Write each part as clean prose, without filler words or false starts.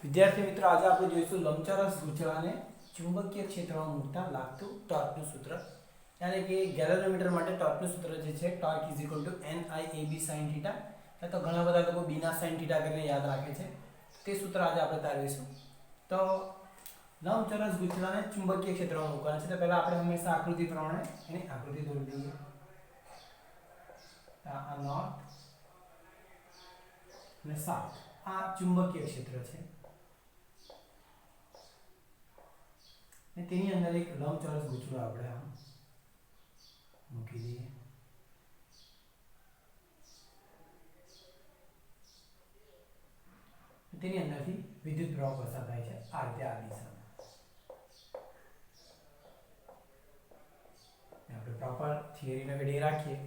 વિદ્યાર્થી મિત્રો આજે આપણે જોઈશું લંબચોરસ ગૂંચળાને ચુંબકીય ક્ષેત્રમાં મૂકતા લાગતું ટોર્કનું સૂત્ર यानी कि ગેલેનોમીટર માટે ટોર્કનું સૂત્ર જે છે ટોર્ક NIAB sin θ તો ઘણા બધા લોકો b ના sin θ કરીને યાદ રાખે છે તે સૂત્ર આજે આપણે તારવીશું તો લંબચોરસ ગૂંચળાને ચુંબકીય ક્ષેત્રમાં મૂકવાનું છે તો પહેલા આપણે હંમેશા આકૃતિ પ્રમાણે એની આકૃતિ દોરી દઈએ આ નોર્થ અને સાઉથ આ ચુંબકીય ક્ષેત્ર છે ને તેની અંદર એક લંબચોરસ ગૂંચળો આપણે આમ મૂકી દઈએ તેની અંદરથી વિદ્યુત પ્રવાહ પસાર થાય છે આ રીતે આ દિશામાં આપણે પ્રોપર થિયરીને ઘડી રાખીએ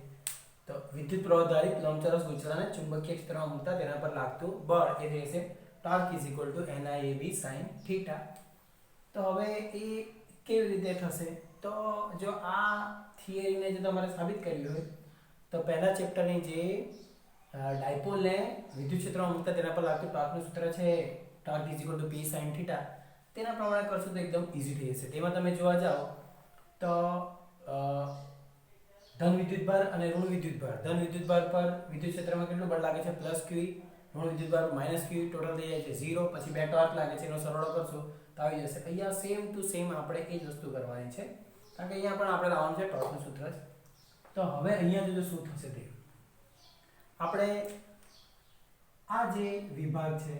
તો વિદ્યુત પ્રવાહ આધારિત લંબચોરસ ગૂંચળાને ચુંબકીય ક્ષેત્રમાં મૂકતા તેના પર લાગતું બળ એ રહેશે ટોર્ક NIAB sin θ તો હવે એ કેવી રીતે થશે તો જો આ થિયરીને જો તમારે સાબિત કરવી હોય તો પહેલા ચેપ્ટરની જે ડાયપોલને વિદ્યુત ક્ષેત્રમાં મૂકતા તેના પર લાગતું ટોર્કનું સૂત્ર છે ટોર્ક P sin θ તેના પ્રમાણે કરશો તો એકદમ ઈઝી થઈ જશે તેમાં તમે જોવા જાઓ તો ધન વિદ્યુતભાર અને ઋણ વિદ્યુતભાર ધન વિદ્યુતભાર પર વિદ્યુત ક્ષેત્રમાં કેટલું બળ લાગે છે +q ઋણ વિદ્યુતભાર -q ટોટલ થઈ જાય છે 0 પછી બે ટોર્ક લાગે છે એનો સરવાળો કરશો તો આવી જશે અહીંયા સેમ ટુ સેમ આપણે એ જ વસ્તુ કરવાની છે કારણ કે અહીંયા પણ આપણે લાવવાનું છે ટોર્કનું સૂત્ર જ તો હવે અહીંયા જો શું થશે તે આપણે આ જે વિભાગ છે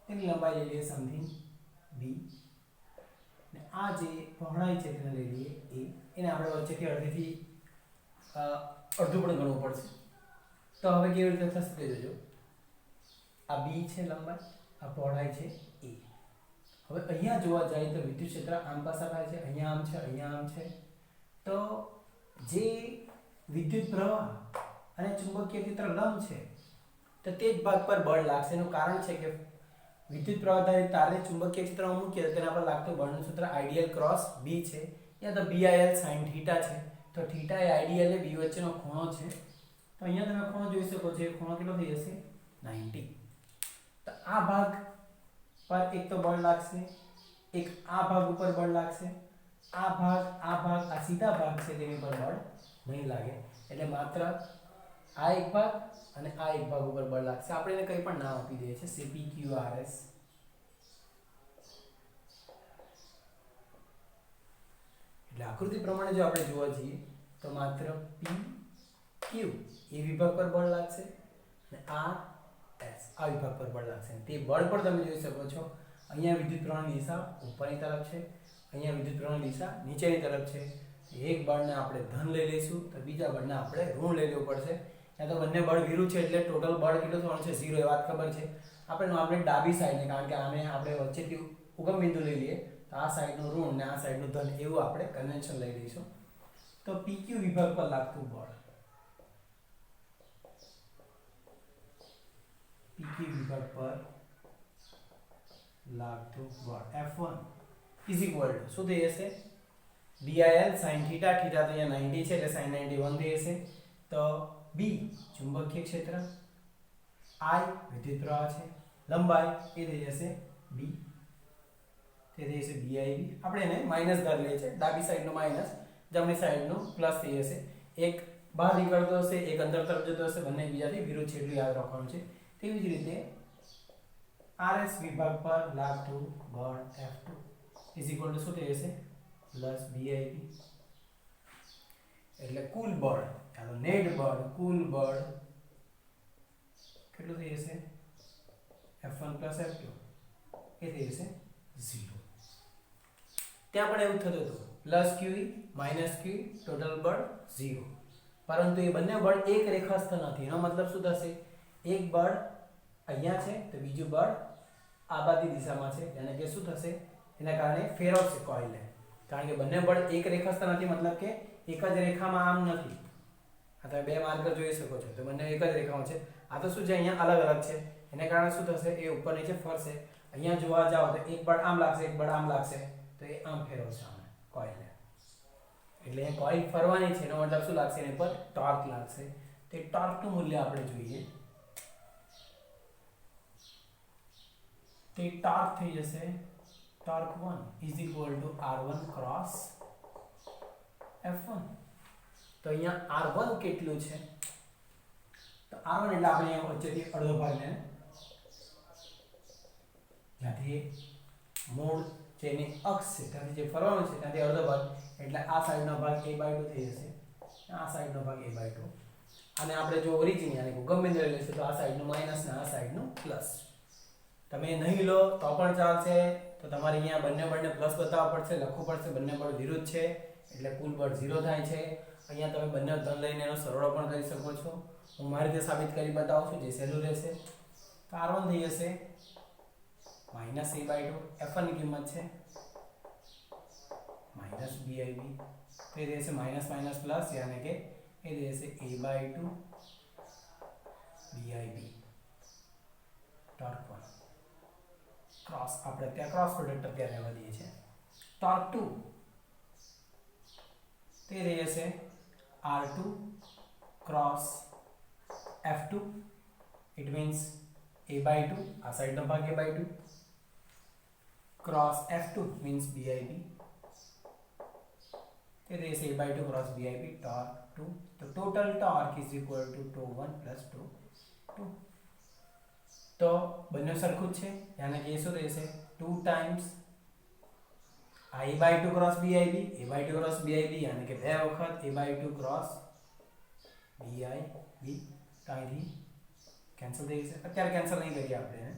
તેની લંબાઈ લઈ લઈએ સમથિંગ b ને આ જે પહોળાઈ છે તેને લઈ લઈએ a એને આપણે વચ્ચેથી અડધીથી અડધું પણ ગણવું પડશે તો હવે કેવી રીતે થશે તે જોજો આ b છે લંબાઈ આ પહોળાઈ છે a હવે અહીંયા જોવા જાય તો વિદ્યુત ક્ષેત્ર આમ પસાર થાય છે અહીંયા આમ છે અહીંયા આમ છે તો જે વિદ્યુત પ્રવાહ અને ચુંબકીય ક્ષેત્ર લંબ છે તો તે જ ભાગ પર બળ લાગશે એનું કારણ છે કે વિદ્યુત પ્રવાહ આધારિત તારને ચુંબકીય ક્ષેત્રમાં મૂકીએ તો તેના પર લાગતું બળનું સૂત્ર આઈડિયલ ક્રોસ b છે યા તો BIL sin θ છે તો θ એ આઈડિયલ અને b વચ્ચેનો ખૂણો છે તો અહીંયા તમે ખૂણો જોઈ શકો છો એ ખૂણો કેટલો થઈ જશે 90 તો આ ભાગ પર એક તો બળ લાગશે એક આ ભાગ ઉપર બળ લાગશે આ ભાગ આ સીધા ભાગ છે તેની પર બળ નહીં લાગે એટલે માત્ર આ એક ભાગ અને આ એક ભાગ ઉપર બળ લાગશે આપણે એને કંઈ પણ નામ આપી દઈએ છીએ CPQRS એટલે આકૃતિ પ્રમાણે જો આપણે જોવા જઈએ તો માત્ર PQ એ વિભાગ પર બળ લાગશે અને RS આ વિભાગ પર બળ લાગશે તે બળ પર તમે જોઈ શકો છો અહીંયા વિદ્યુત પ્રવાહની દિશા ઉપરની તરફ છે અહીંયા વિદ્યુત પ્રવાહની દિશા નીચેની તરફ છે એક બળને આપણે ધન લઈ લઈશું તો બીજા બળને આપણે ઋણ લઈ લેવું પડશે ત્યાં તો બંને બળ વિરુદ્ધ છે એટલે ટોટલ બળ કેટલું થવાનું છે 0 એ વાત ખબર છે આપણે નોર્મલી ડાબી સાઈડને કારણ કે આને આપણે વચ્ચેથી ઉગમ બિંદુ લઈ લઈએ તો આ સાઈડનું ઋણ ને આ સાઈડનું ધન એવું આપણે કન્વેન્શન લઈ લઈશું તો PQ વિભાગ પર લાગતું બળ PQ વિભાગ પર લાગતું બળ F1 શું થઈ જશે BIL sin θ θ તો અહીંયા 90 છે એટલે sin 90 1 થઈ જશે તો B ચુંબકીય ક્ષેત્ર I વિદ્યુત પ્રવાહ છે લંબાઈ એ થઈ જશે B તે થઈ જશે BIB આપણે એને માઈનસ ધાર લઈએ છે ડાબી સાઈડનો માઈનસ જમણી સાઈડનો પ્લસ થઈ જશે એક બહાર નીકળતો હશે એક અંદર તરફ જતો હશે બંને બીજાથી વિરુદ્ધ છે એટલું યાદ રાખવાનું છે તેવી જ રીતે RS વિભાગ પર લાગતું બળ F2 શું થઈ જશે પ્લસ BIB એટલે કુલ બળ નેટ બળ કુલ બળ કેટલું થઈ જશે F1 F2 એ થઈ જશે 0 ત્યાં પણ એવું થતું હતું +QE -QE ટોટલ બળ 0 પરંતુ એ બંને બળ એક રેખાસ્થ નથી એનો મતલબ શું થશે એક બળ અહીંયા છે તો બીજું બળ આ બાજુ દિશામાં છે એટલે કે શું થશે એના કારણે ફેરવશે કોઇલને કારણ કે બંને બળ એક રેખાસ્થ નથી મતલબ કે એક જ રેખામાં આમ નથી આ તમે બે માર્કર જોઈ શકો છો તો બંને એક જ રેખામાં છે આ તો શું છે અહીંયા અલગ અલગ છે એને કારણે શું થશે એ ઉપર નીચે ફરશે અહીંયા જોવા જાઓ તો એક બળ આમ લાગશે એક બળ આમ લાગશે તો એ આમ ફેરવશે આમ કોઇલને એટલે એ કોઇલ ફરવાની છે એનો મતલબ શું લાગશે એની પર ટોર્ક લાગશે તે ટોર્કનું મૂલ્ય આપણે જોઈએ તો એ ટોર્ક થઈ જશે torque 1 is equal two r1 cross f1. તો અહીંયા r1 કેટલું છે, તો r1 એટલે આપણે અહીંયા વચ્ચેથી અડધો ભાગ ને જ્યાંથી મૂળ જેની અક્ષ છે ત્યાંથી જે ફરવાનું છે ત્યાંથી અડધો ભાગ એટલે આ સાઈડનો ભાગ a/2 થઈ જશે, આ સાઈડનો ભાગ a/2. અને આપણે જો ઓરિજિન યાની કે ગમે તે લેશું તો આ સાઈડનું માઈનસ ને આ સાઈડનું પ્લસ. તમે નહીં લો તો પણ ચાલશે, તો તમારે અહીંયા બંને પ્લસ બતાવવા પડશે, લખવું પડશે. બંને બળ વિરુદ્ધ છે એટલે કુલ બળ 0 થાય છે. અહીંયા તમે બંને ધન લઈને એનો સરવાળો પણ કરી શકો છો. હું મારી રીતે સાબિત કરી બતાવું છું જે સહેલું રહેશે. તો r1 થઈ જશે -a/2, f1 ની કિંમત છે -bib, તો એ રહેશે માઇનસ માઇનસ પ્લસ યાની કે એ રહેશે a/2 bib ટોર્ક 1 ક્રોસ. આપણે ત્યાં ક્રોસ પ્રોડક્ટ અત્યારે લેવા દઈએ છીએ. ટોર્ક 2 તે રહેશે r2 cross f2, it means a/2 આ સાઈડનો ભાગ a/2 cross f2 means bib, તે રહેશે a/2 ક્રોસ bib ટોર્ક 2. તો total torque is equal to τ1 plus τ2. તો બંને સરખું જ છે યાની કે શું રહેશે 2 times a/2 cross bib, a/2 cross bib યાની કે બે વખત a/2 ક્રોસ bib. તો અહીંથી કેન્સલ થઈ જશે. અત્યારે કેન્સલ નહીં કરીએ આપણે,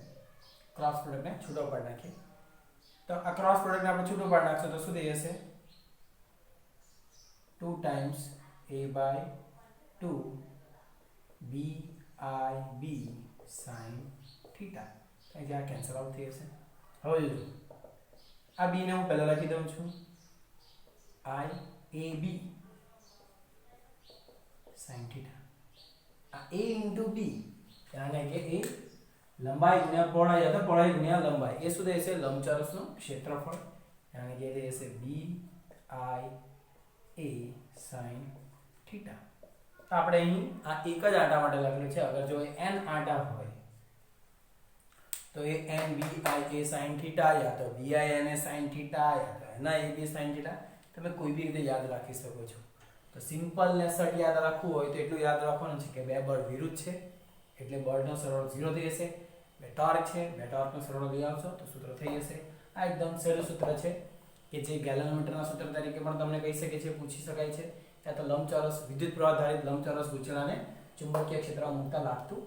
ક્રોસ પ્રોડક્ટને છૂટો પાડી નાખીએ. તો આ ક્રોસ પ્રોડક્ટને આપણે છૂટો પાડી નાખશું તો શું થઈ જશે 2 times a/2 bib sin theta. અહીંથી આ કેન્સલ આઉટ થઈ જશે. હવે જોજો આ b ને હું પહેલા લખી દઉં છું i ab sin થીટા. આ a into b યાની કે એ લંબાઈ ગુણ્યા પહોળાઈ અથવા પહોળાઈ ગુણ્યા લંબાઈ, એ શું થશે લંબચોરસનું ક્ષેત્રફળ યાની કે એ થશે b i a sin theta. તો આપણે અહીં આ એક જ આંટા માટે લખેલું છે. અગર જો n આંટા હોય તો એ n b i a sin theta યા તો b i n a sin theta યા તો n i a b sin theta તમે કોઈ બી રીતે યાદ રાખી શકો છો. તો સિમ્પલ ને સટ યાદ રાખવું હોય તો એટલું યાદ રાખવાનું છે કે બે બળ વિરુદ્ધ છે એટલે બળનો સરવાળો 0 થઈ જશે. બે ટોર્ક છે, બે ટોર્કનો સરવાળો લઈ આવશો તો સૂત્ર થઈ જશે. આ એકદમ સહેલું સૂત્ર છે કે જે ગેલનોમીટરના સૂત્ર તરીકે પણ તમને કહી શકે છે, પૂછી શકાય છે. ત્યાં તો લંબચોરસ વિદ્યુત પ્રવાહ ધારિત લંબચોરસ ગૂંચળાને ચુંબકીય ક્ષેત્રમાં મૂકતા લાગતું